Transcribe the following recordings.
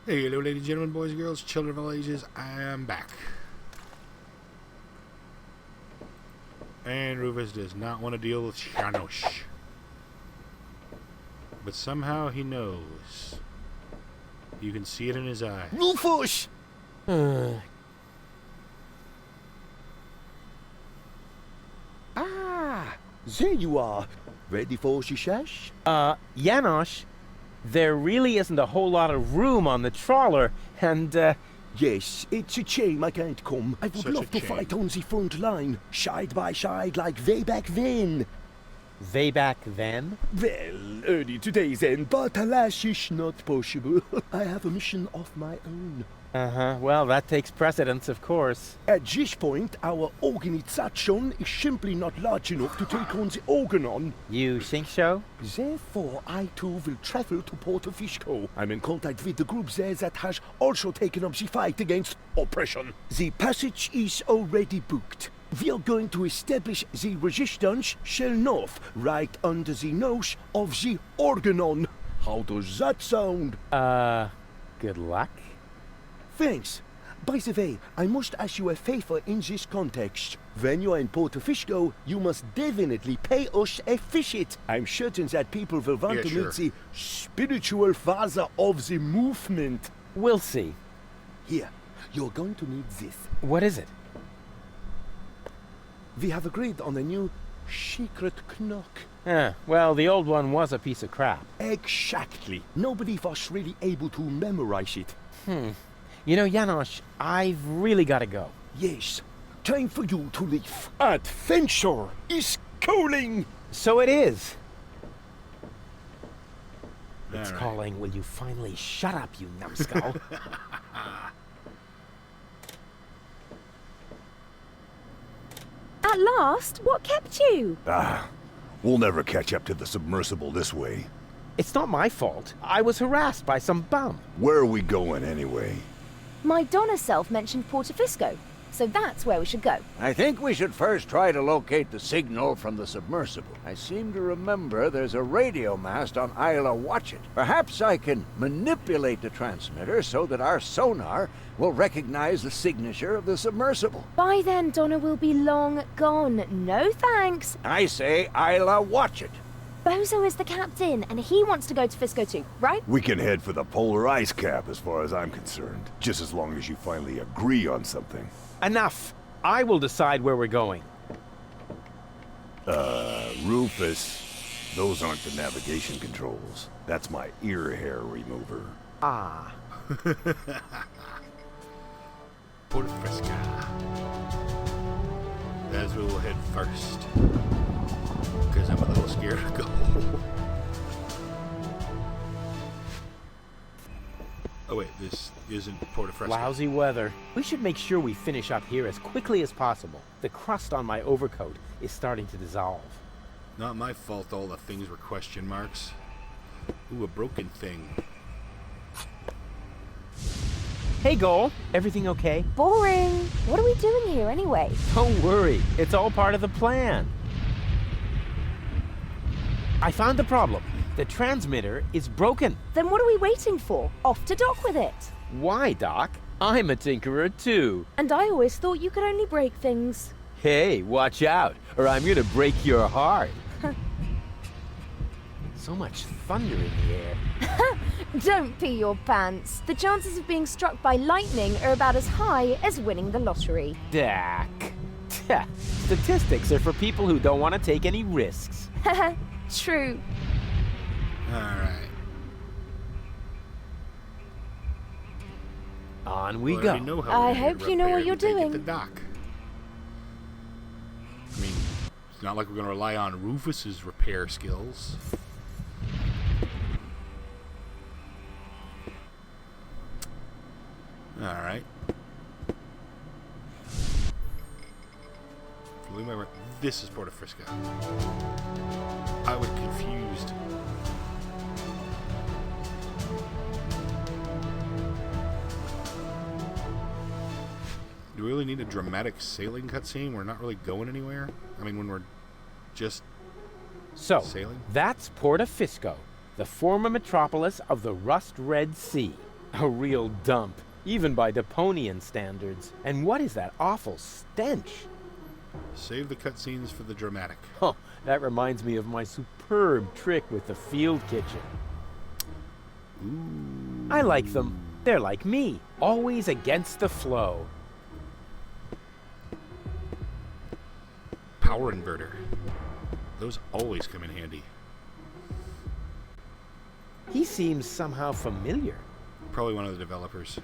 Hey, hello, ladies and gentlemen, boys and girls, children of all ages. I am back. And Rufus does not want to deal with Shanosh. But somehow he knows. You can see it in his eyes. Rufus! There you are. Ready for shishash? Janosch, there really isn't a whole lot of room on the trawler, and, Yes, it's a shame I can't come. I would Such love a to shame. fight on the front line, side by side like way back then. way back then? Well, early today then, but alas, it's not possible. I have a mission of my own. Well, that takes precedence, of course. At this point, our organization is simply not large enough to take on the Organon. You think so? Therefore, I too will travel to Porto Fisco. I'm in contact with the group there that has also taken up the fight against oppression. The passage is already booked. We are going to establish the resistance shell north, right under the nose of the Organon. How does that sound? Good luck. Thanks. By the way, I must ask you a favor in this context. When you are in Porto Fisco, you must definitely pay us a visit. I'm certain that people will want to meet the spiritual father of the movement. We'll see. Here, you're going to need this. What is it? We have agreed on a new secret knock. Well, the old one was a piece of crap. Exactly. Nobody was really able to memorize it. You know, Janosch, I've really got to go. Yes, time for you to leave. Adventure is calling! So it is. It's All right. calling, will you finally shut up, you numbskull? At last? What kept you? We'll never catch up to the submersible this way. It's not my fault. I was harassed by some bum. Where are we going anyway? My Donna self mentioned Porto Fisco, so that's where we should go. I think we should first try to locate the signal from the submersible. I seem to remember there's a radio mast on Isla Watchet. Perhaps I can manipulate the transmitter so that our sonar will recognize the signature of the submersible. By then, Donna will be long gone. No thanks. I say Isla Watchet. Bozo is the captain, and he wants to go to Fisco too, right? We can head for the polar ice cap as far as I'm concerned. Just as long as you finally agree on something. Enough. I will decide where we're going. Rufus, those aren't the navigation controls. That's my ear hair remover. Ah. Porto Fresca. That's where we'll head first. Because I'm a little scared to go. Oh wait, this isn't Porto Fresca. Lousy weather. We should make sure we finish up here as quickly as possible. The crust on my overcoat is starting to dissolve. Not my fault all the things were question marks. Ooh, a broken thing. Hey, Goal. Everything okay? Boring. What are we doing here anyway? Don't worry. It's all part of the plan. I found the problem. The transmitter is broken. Then what are we waiting for? Off to dock with it. Why, Doc? I'm a tinkerer, too. And I always thought you could only break things. Hey, watch out, or I'm gonna break your heart. So much thunder in the air. Don't pee your pants. The chances of being struck by lightning are about as high as winning the lottery. Doc. Statistics are for people who don't want to take any risks. True. Alright. On we Well, go. already know how I we're gonna hope you know what repair you're everything at doing. the dock. I mean, it's not like we're going to rely on Rufus's repair skills. Alright. This is Porto Frisco. I was confused. Do we really need a dramatic sailing cutscene? We're not really going anywhere. I mean, when we're just So, sailing? that's Porto Fisco, the former metropolis of the Rust Red Sea. A real dump, even by Deponian standards. And what is that awful stench? Save the cutscenes for the dramatic. Oh, that reminds me of my superb trick with the field kitchen. Ooh. I like them. They're like me, always against the flow. Power inverter. Those always come in handy. He seems somehow familiar. Probably one of the developers.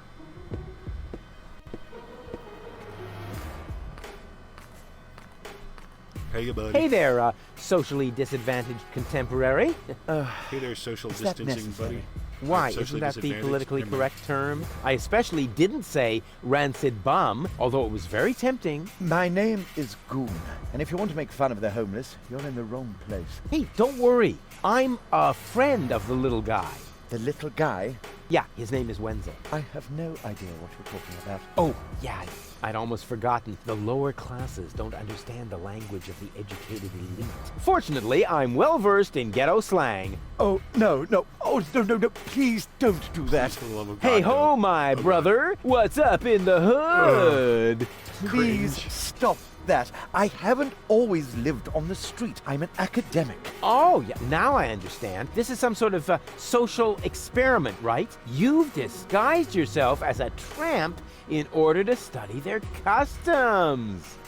Hey, buddy. Hey there, socially disadvantaged contemporary. Hey there, social Is that distancing necessary? buddy. Why, Socially isn't that the disadvantaged? politically Never mind. correct term? I especially didn't say rancid bum, although it was very tempting. My name is Goon, and if you want to make fun of the homeless, you're in the wrong place. Hey, don't worry. I'm a friend of the little guy. The little guy? Yeah, his name is Wenzel. I have no idea what you're talking about. Oh, yeah, I'd almost forgotten. The lower classes don't understand the language of the educated elite. Fortunately, I'm well versed in ghetto slang. Oh, no. Oh, no. Please don't do that. For the love of Hey God, ho, no. my brother. What's up in the hood? Please Cringe. stop that. I haven't always lived on the street. I'm an academic. Oh, yeah, now I understand. This is some sort of social experiment, right? You've disguised yourself as a tramp in order to study their customs.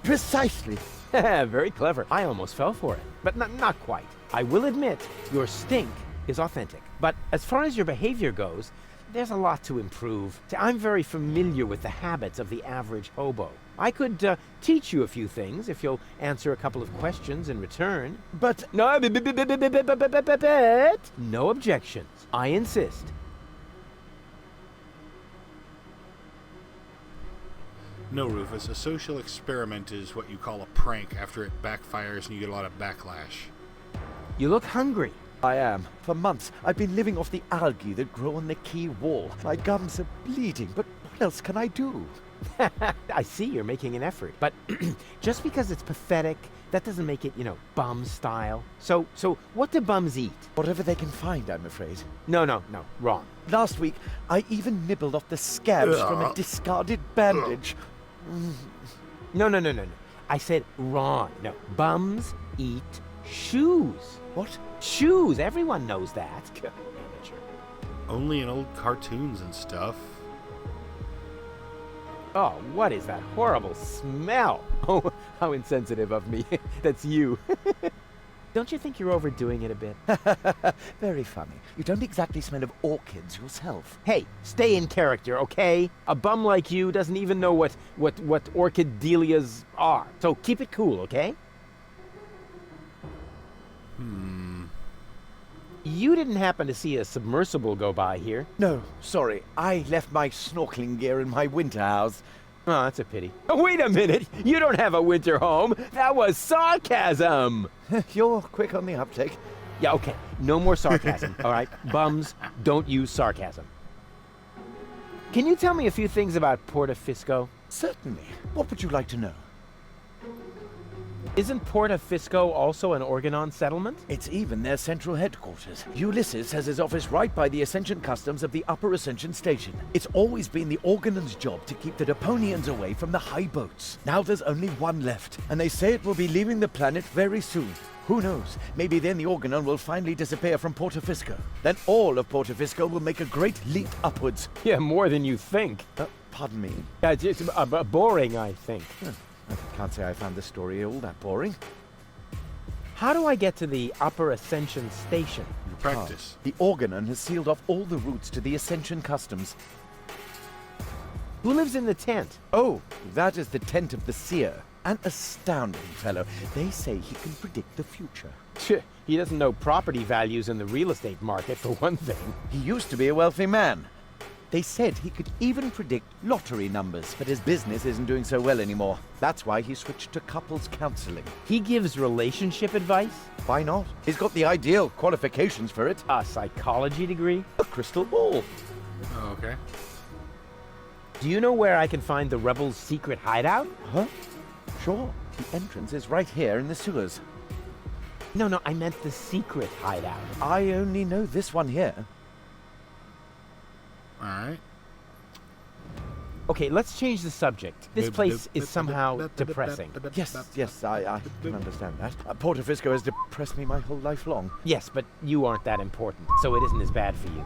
Precisely. Very clever. I almost fell for it, but not quite. I will admit, your stink is authentic. But as far as your behavior goes, there's a lot to improve. See, I'm very familiar with the habits of the average hobo. I could teach you a few things if you'll answer a couple of questions in return. But No, no objections. I insist. No, Rufus. A social experiment is what you call a prank after it backfires and you get a lot of backlash. You look hungry. I am. For months, I've been living off the algae that grow on the quay wall. My gums are bleeding, but what else can I do? I see you're making an effort, but just because it's pathetic, that doesn't make it, bum style. So what do bums eat? Whatever they can find, I'm afraid. No, wrong. Last week, I even nibbled off the scabs from a discarded bandage. No. I said wrong. No, bums eat shoes. What? Shoes, everyone knows that. Amateur. Only in old cartoons and stuff. Oh, what is that horrible smell? Oh, how insensitive of me. That's you. Don't you think you're overdoing it a bit? Very funny. You don't exactly smell of orchids yourself. Hey, stay in character, okay? A bum like you doesn't even know what orchid dahlias are. So keep it cool, okay? You didn't happen to see a submersible go by here. No, sorry. I left my snorkeling gear in my winter house. Oh, that's a pity. Oh, wait a minute! You don't have a winter home! That was sarcasm! You're quick on the uptake. Yeah, okay. No more sarcasm, all right? Bums, don't use sarcasm. Can you tell me a few things about Porta Fisco? Certainly. What would you like to know? Isn't Porta Fisco also an Organon settlement? It's even their central headquarters. Ulysses has his office right by the Ascension Customs of the Upper Ascension Station. It's always been the Organon's job to keep the Deponians away from the high boats. Now there's only one left, and they say it will be leaving the planet very soon. Who knows? Maybe then the Organon will finally disappear from Porta Fisco. Then all of Porta Fisco will make a great leap upwards. Yeah, more than you think. Pardon me. It's boring, I think. I can't say I found this story all that boring. How do I get to the Upper Ascension Station? You practice. The Organon has sealed off all the routes to the Ascension Customs. Who lives in the tent? Oh, that is the tent of the seer. An astounding fellow. They say he can predict the future. He doesn't know property values in the real estate market, for one thing. He used to be a wealthy man. They said he could even predict lottery numbers, but his business isn't doing so well anymore. That's why he switched to couples counseling. He gives relationship advice? Why not? He's got the ideal qualifications for it. A psychology degree? A crystal ball. Oh, okay. Do you know where I can find the rebels' secret hideout? Huh? Sure. The entrance is right here in the sewers. No, I meant the secret hideout. I only know this one here. Alright. Okay, let's change the subject. This place is somehow depressing. Yes, I can understand that. Porto Fisco has depressed me my whole life long. Yes, but you aren't that important, so it isn't as bad for you.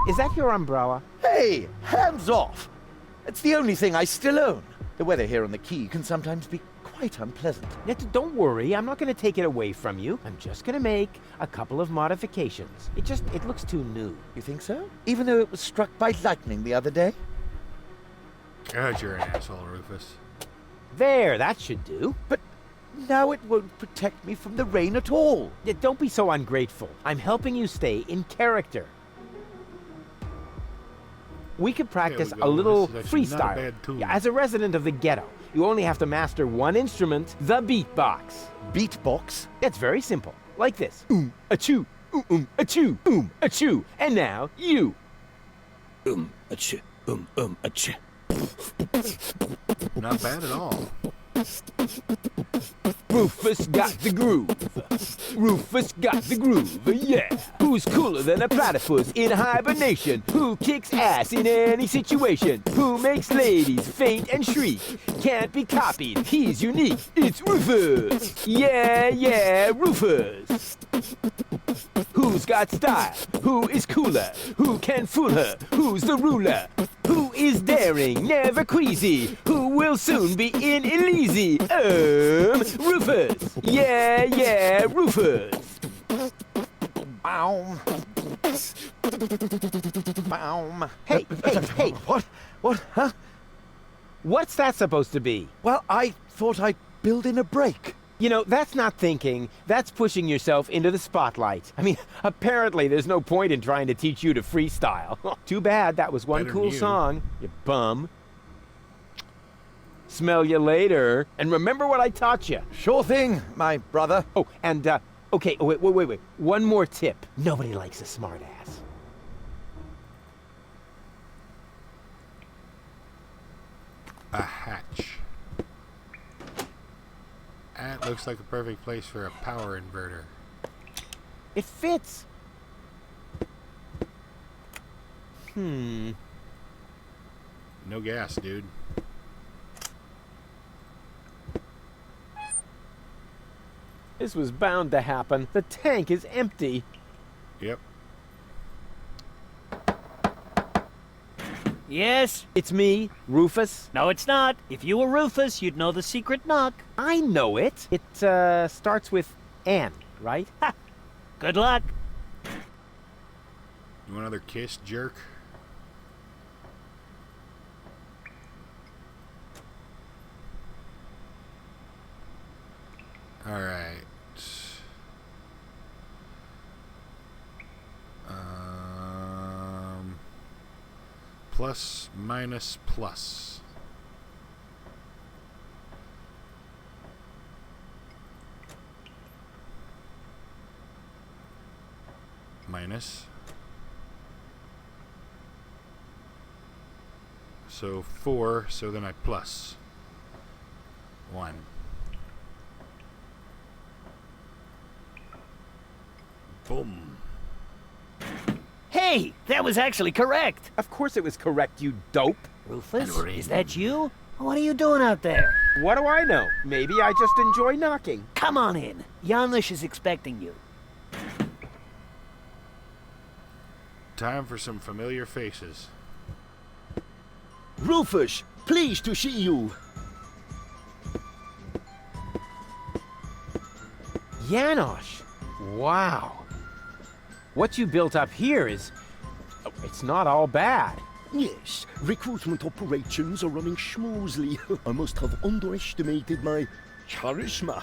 Is that your umbrella? Hey, hands off! It's the only thing I still own. The weather here on the quay can sometimes be quite unpleasant. Don't worry, I'm not going to take it away from you. I'm just going to make a couple of modifications. It looks too new. You think so? Even though it was struck by lightning the other day? God, you're an asshole, Rufus. There, that should do. But now it won't protect me from the rain at all. Yeah, don't be so ungrateful. I'm helping you stay in character. We could practice There we a go. little This is actually not a freestyle. bad tune. Yeah, as a resident of the ghetto, you only have to master one instrument, the beatbox. Beatbox? It's very simple, like this. Achoo, achoo, achoo. And now, you. Achoo, achoo. Not bad at all. Rufus got the groove. Rufus got the groove, yeah. Who's cooler than a platypus in hibernation? Who kicks ass in any situation? Who makes ladies faint and shriek? Can't be copied, he's unique. It's Rufus. Yeah, Rufus. Who's got style? Who is cooler? Who can fool her? Who's the ruler? Who is daring, never queasy? Who will soon be in Elysee? Rufus! Yeah, Rufus! Baum. Baum. Hey! What? Huh? What's that supposed to be? Well, I thought I'd build in a break. You know, that's not thinking, that's pushing yourself into the spotlight. I mean, apparently there's no point in trying to teach you to freestyle. Too bad that was one Better cool than you. song, you bum. Smell you later, and remember what I taught you. Sure thing, my brother. Oh, and, okay, wait. One more tip. Nobody likes a smartass. A hatch. That looks like a perfect place for a power inverter. It fits. No gas, dude. This was bound to happen. The tank is empty. Yep. Yes? It's me, Rufus. No, it's not. If you were Rufus, you'd know the secret knock. I know it. It, starts with N, right? Ha! Good luck. You want another kiss, jerk? Alright. Plus, minus, plus. Minus. So 4, so then I plus 1. Boom. Hey, that was actually correct. Of course it was correct, you dope. Rufus, is that you? What are you doing out there? What do I know? Maybe I just enjoy knocking. Come on in. Janusz is expecting you. Time for some familiar faces. Rufus, pleased to see you. Janosch. Wow. What you built up here is... it's not all bad. Yes, recruitment operations are running smoothly. I must have underestimated my charisma.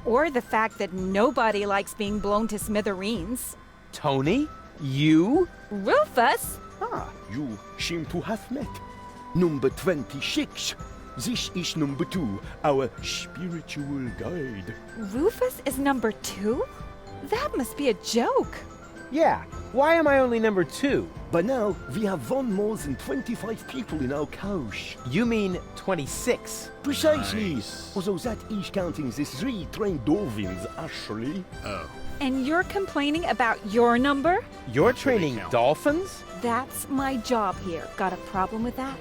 Or the fact that nobody likes being blown to smithereens. Tony? You? Rufus? Ah, you seem to have met. Number 26. This is number 2, our spiritual guide. Rufus is number 2? That must be a joke. Yeah. Why am I only number 2? By now, we have won more than 25 people in our couch. You mean 26. Precisely. Nice. Although that is counting the 3 trained Dorvins, actually. Oh, And you're complaining about your number? You're Sure they training count. dolphins? That's my job here. Got a problem with that?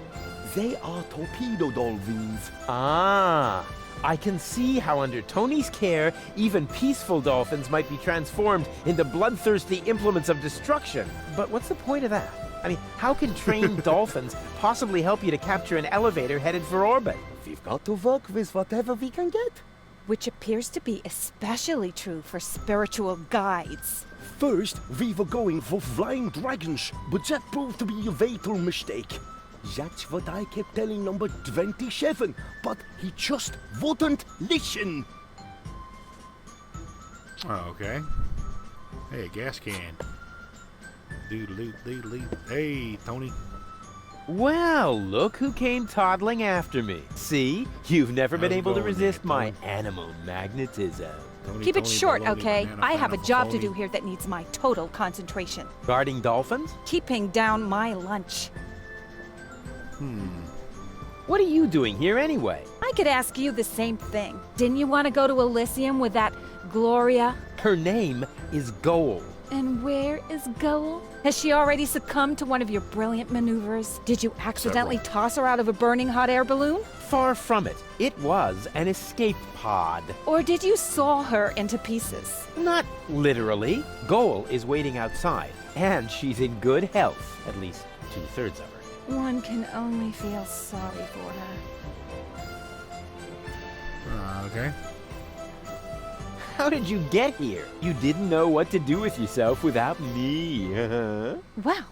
They are torpedo dolphins. Ah, I can see how under Tony's care, even peaceful dolphins might be transformed into bloodthirsty implements of destruction. But what's the point of that? I mean, how can trained dolphins possibly help you to capture an elevator headed for orbit? We've got to work with whatever we can get. Which appears to be especially true for spiritual guides. First, we were going for flying dragons, but that proved to be a fatal mistake. That's what I kept telling number 27, but he just wouldn't listen. Oh, okay. Hey, a gas can. Doodle-doo. Hey, Tony. Well, look who came toddling after me. See? You've never been How's it able to going resist there, my Tony? animal magnetism. Tony, Keep it Tony, short, baloney, okay? banana, I have a pineapple, job to phony. do here that needs my total concentration. Guarding dolphins? Keeping down my lunch. What are you doing here anyway? I could ask you the same thing. Didn't you want to go to Elysium with that Gloria? Her name is Goal. And where is Goal? Has she already succumbed to one of your brilliant maneuvers? Did you accidentally toss her out of a burning hot air balloon? Far from it. It was an escape pod. Or did you saw her into pieces? Not literally. Goal is waiting outside, and she's in good health. At least 2/3 of her. One can only feel sorry for her. Okay. How did you get here? You didn't know what to do with yourself without me. Well,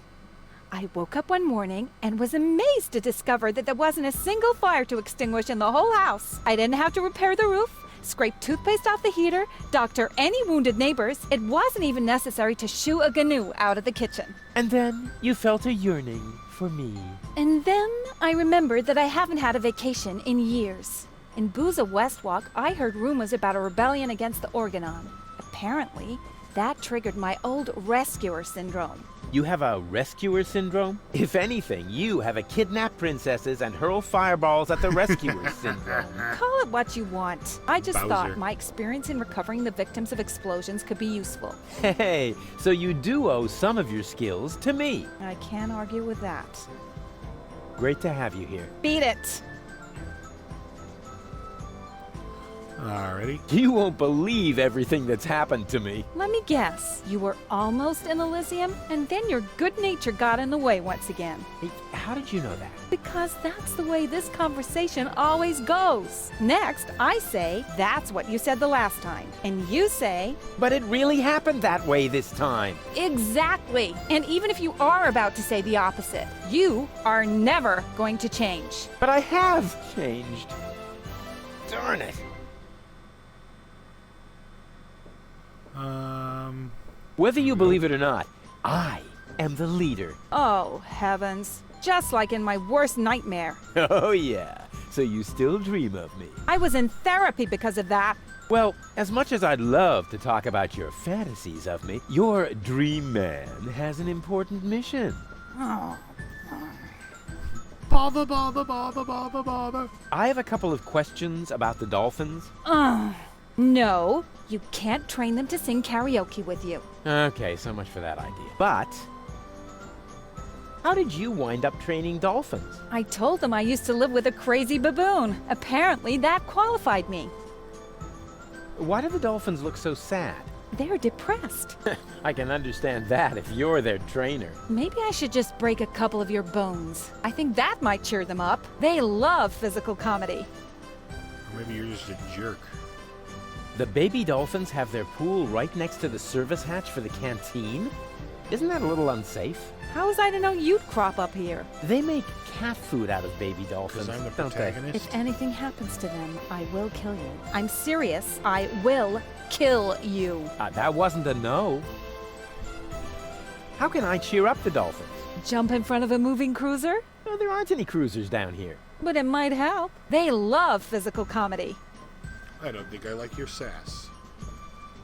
I woke up one morning and was amazed to discover that there wasn't a single fire to extinguish in the whole house. I didn't have to repair the roof, scrape toothpaste off the heater, doctor any wounded neighbors. It wasn't even necessary to shoo a gnu out of the kitchen. And then you felt a yearning for me. And then I remembered that I haven't had a vacation in years. In Booza Westwalk, I heard rumors about a rebellion against the Organon. Apparently, that triggered my old rescuer syndrome. You have a rescuer syndrome? If anything, you have a kidnap princesses and hurl fireballs at the rescuer syndrome. Call it what you want. I just Bowser. thought my experience in recovering the victims of explosions could be useful. Hey, so you do owe some of your skills to me. I can't argue with that. Great to have you here. Beat it! Alrighty. You won't believe everything that's happened to me. Let me guess. You were almost in Elysium, and then your good nature got in the way once again. Hey, how did you know that? Because that's the way this conversation always goes. Next, I say, that's what you said the last time. And you say, But it really happened that way this time. exactly. And even if you are about to say the opposite, you are never going to change. But I have changed. Darn it. Whether you believe it or not, I am the leader. Oh, heavens. Just like in my worst nightmare. Oh, yeah. So you still dream of me. I was in therapy because of that. Well, as much as I'd love to talk about your fantasies of me, your dream man has an important mission. Bother. I have a couple of questions about the dolphins. No, you can't train them to sing karaoke with you. Okay, so much for that idea. But how did you wind up training dolphins? I told them I used to live with a crazy baboon. Apparently, that qualified me. Why do the dolphins look so sad? They're depressed. I can understand that if you're their trainer. Maybe I should just break a couple of your bones. I think that might cheer them up. They love physical comedy. Or maybe you're just a jerk. The baby dolphins have their pool right next to the service hatch for the canteen? Isn't that a little unsafe? How was I to know you'd crop up here? They make cat food out of baby dolphins, Because I'm the don't they? protagonist. If anything happens to them, I will kill you. I'm serious. I will kill you. That wasn't a no. How can I cheer up the dolphins? Jump in front of a moving cruiser? Oh, there aren't any cruisers down here. But it might help. They love physical comedy. I don't think I like your sass.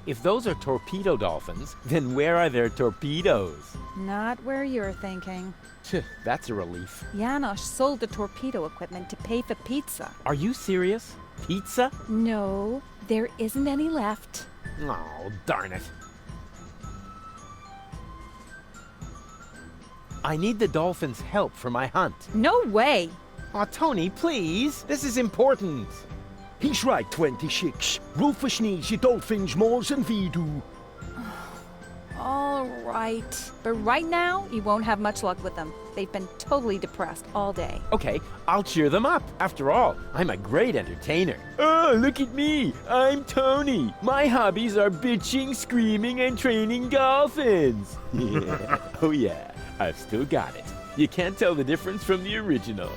If those are torpedo dolphins, then where are their torpedoes? Not where you're thinking. That's a relief. Janosch sold the torpedo equipment to pay for pizza. Are you serious? Pizza? No, there isn't any left. Oh, darn it. I need the dolphins' help for my hunt. No way. Aw, Tony, please. This is important. He's right, 26. Rufus needs your dolphins more than we do. All right. But right now, you won't have much luck with them. They've been totally depressed all day. Okay, I'll cheer them up. After all, I'm a great entertainer. Oh, look at me. I'm Tony. My hobbies are bitching, screaming, and training dolphins. Yeah. Oh, yeah. I've still got it. You can't tell the difference from the original.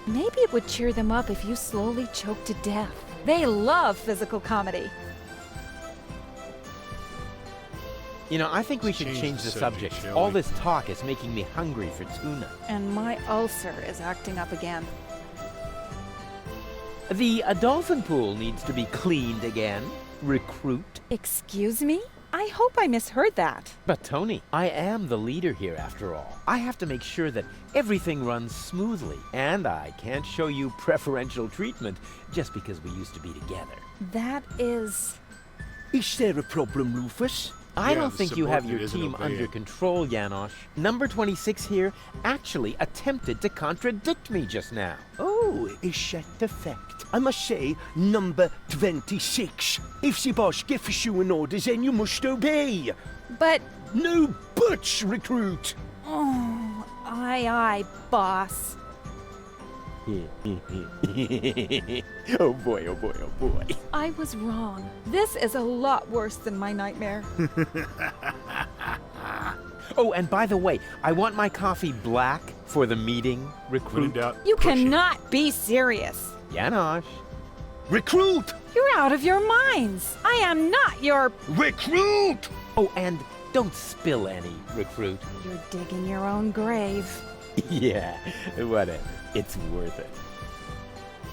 Maybe it would cheer them up if you slowly choked to death. They love physical comedy. You know, I think we should change the subject. shall All we? this talk is making me hungry for tuna. And my ulcer is acting up again. The dolphin pool needs to be cleaned again. Recruit. Excuse me? I hope I misheard that. But Tony, I am the leader here after all. I have to make sure that everything runs smoothly. And I can't show you preferential treatment just because we used to be together. That is... Is there a problem, Rufus? I Yeah, don't the think you have your subordinate isn't team under obeying. control, Janosch. Number 26 here actually attempted to contradict me just now. Oh, is that the fact? I must say, number 26. If the boss gives you an order, then you must obey. But... No buts, recruit. Oh, aye, boss. Oh boy, oh boy, oh boy. I was wrong. This is a lot worse than my nightmare. Oh, and by the way, I want my coffee black for the meeting, When in recruit. doubt, You push it. cannot be serious. Janosch. Recruit! You're out of your minds. I am not your... Recruit! Oh, and don't spill any, recruit. You're digging your own grave. Yeah, whatever. It's worth it.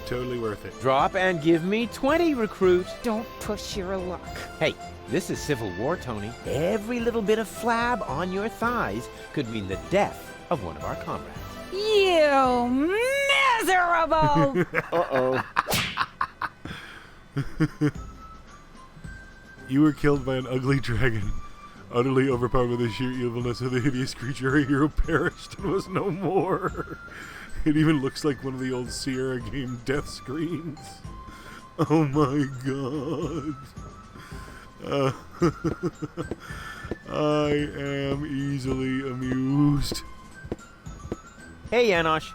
Totally worth it. Drop and give me 20, recruit. Don't push your luck. Hey, this is Civil War, Tony. Every little bit of flab on your thighs could mean the death of one of our comrades. You miserable! Uh-oh. You were killed by an ugly dragon. Utterly overpowered by the sheer evilness of the hideous creature, a hero perished and was no more. It even looks like one of the old Sierra game death screens. Oh my god. I am easily amused. Hey, Janosch.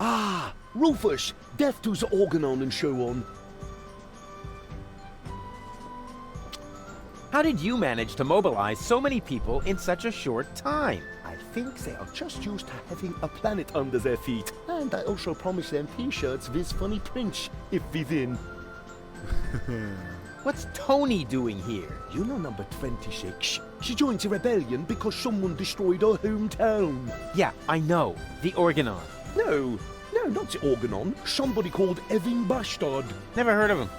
Ah, Rufus, death to the organon and so on. How did you manage to mobilize so many people in such a short time? I think they are just used to having a planet under their feet. And I also promised them t-shirts with funny prints if we win. What's Tony doing here? You know number 26. She joined the rebellion because someone destroyed her hometown. Yeah, I know. The Organon. No, not the organon. Somebody called Evan Bastard. Never heard of him.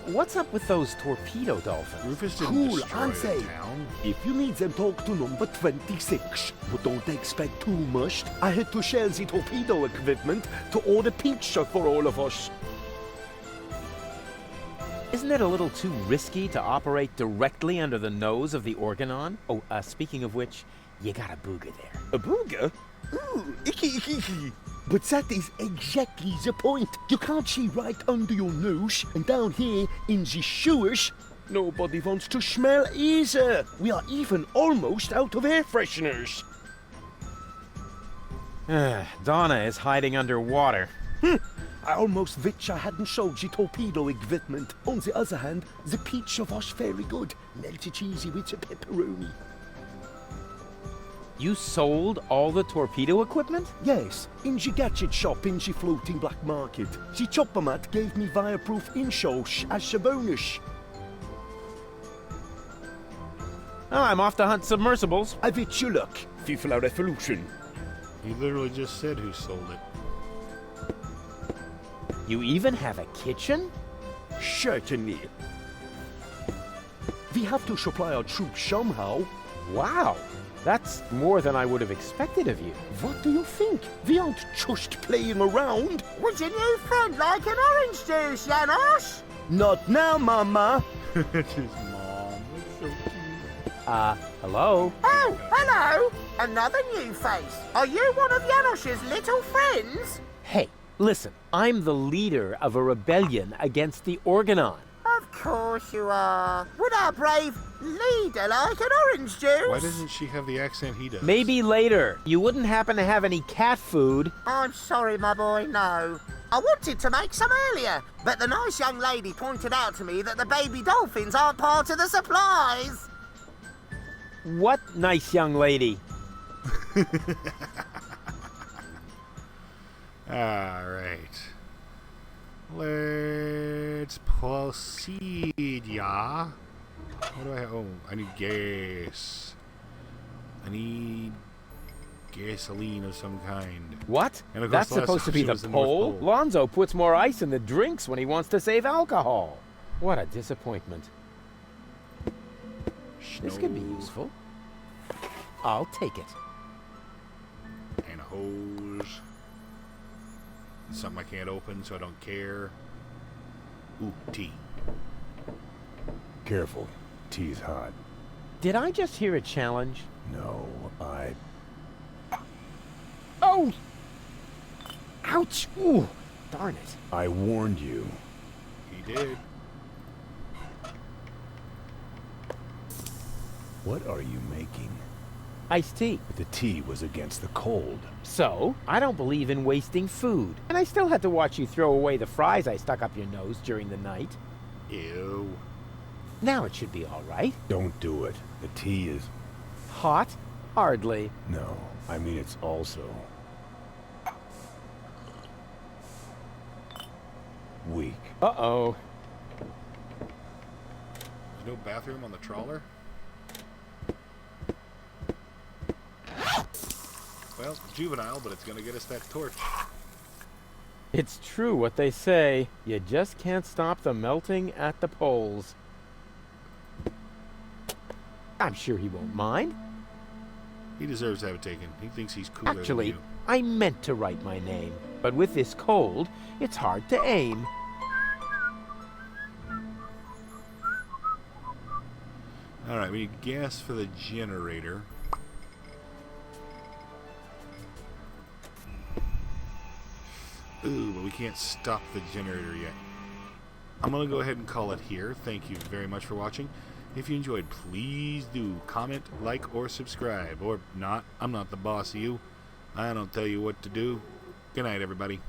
What's up with those torpedo dolphins? Rufus didn't Cool, destroy aren't they? the town. If you need them, talk to number 26. But don't expect too much. I had to shell the torpedo equipment to order pizza for all of us. Isn't it a little too risky to operate directly under the nose of the Organon? Oh, speaking of which, you got a booger there. A booger? Ooh, icky, icky, icky. But that is exactly the point. You can't see right under your nose, and down here in the sewers, nobody wants to smell either. We are even almost out of air fresheners. Donna is hiding underwater. I almost wish I hadn't sold the torpedo equipment. On the other hand, the pizza was very good. Melted cheesy with the pepperoni. You sold all the torpedo equipment? Yes, in the gadget shop in the floating black market. The chopper mat gave me fireproof insoles as a bonus. Oh, I'm off to hunt submersibles. I wish you luck, FIFA Revolution. He literally just said who sold it. You even have a kitchen? Certainly. We have to supply our troops somehow. Wow, that's more than I would have expected of you. What do you think? We aren't just playing around. Would your new friend like an orange juice, Janosch? Not now, Mama. It's his mom. It's so cute. Hello? Oh, hello! Another new face. Are you one of Janosch's little friends? Hey, listen, I'm the leader of a rebellion against the Organon. Of course you are. Would our brave leader like an orange juice? Why doesn't she have the accent he does? Maybe later. You wouldn't happen to have any cat food? I'm sorry, my boy, no. I wanted to make some earlier, but the nice young lady pointed out to me that the baby dolphins aren't part of the supplies. What nice young lady? Alright. Let's proceed, yeah? What do I have? Oh, I need gas. I need gasoline of some kind. What? And of course That's supposed to be the was the North pole? Pole. Lonzo puts more ice in the drinks when he wants to save alcohol. What a disappointment. This could be useful. I'll take it. And a hose. And something I can't open, so I don't care. Ooh, tea. Careful. Tea's hot. Did I just hear a challenge? No, I... Oh! Ouch! Ooh, darn it. I warned you. He did. What are you making? Iced tea. The tea was against the cold. So, I don't believe in wasting food. And I still had to watch you throw away the fries I stuck up your nose during the night. Ew. Now it should be all right. Don't do it. The tea is... Hot? Hardly. No, I mean it's also... weak. Uh-oh. There's no bathroom on the trawler? Well, juvenile, but it's gonna get us that torch. It's true what they say. You just can't stop the melting at the poles. I'm sure he won't mind. He deserves to have it taken. He thinks he's cooler Actually, than you. I meant to write my name. But with this cold, it's hard to aim. Alright, we need gas for the generator. Ooh, but we can't stop the generator yet. I'm going to go ahead and call it here. Thank you very much for watching. If you enjoyed, please do comment, like, or subscribe. Or not. I'm not the boss of you. I don't tell you what to do. Good night, everybody.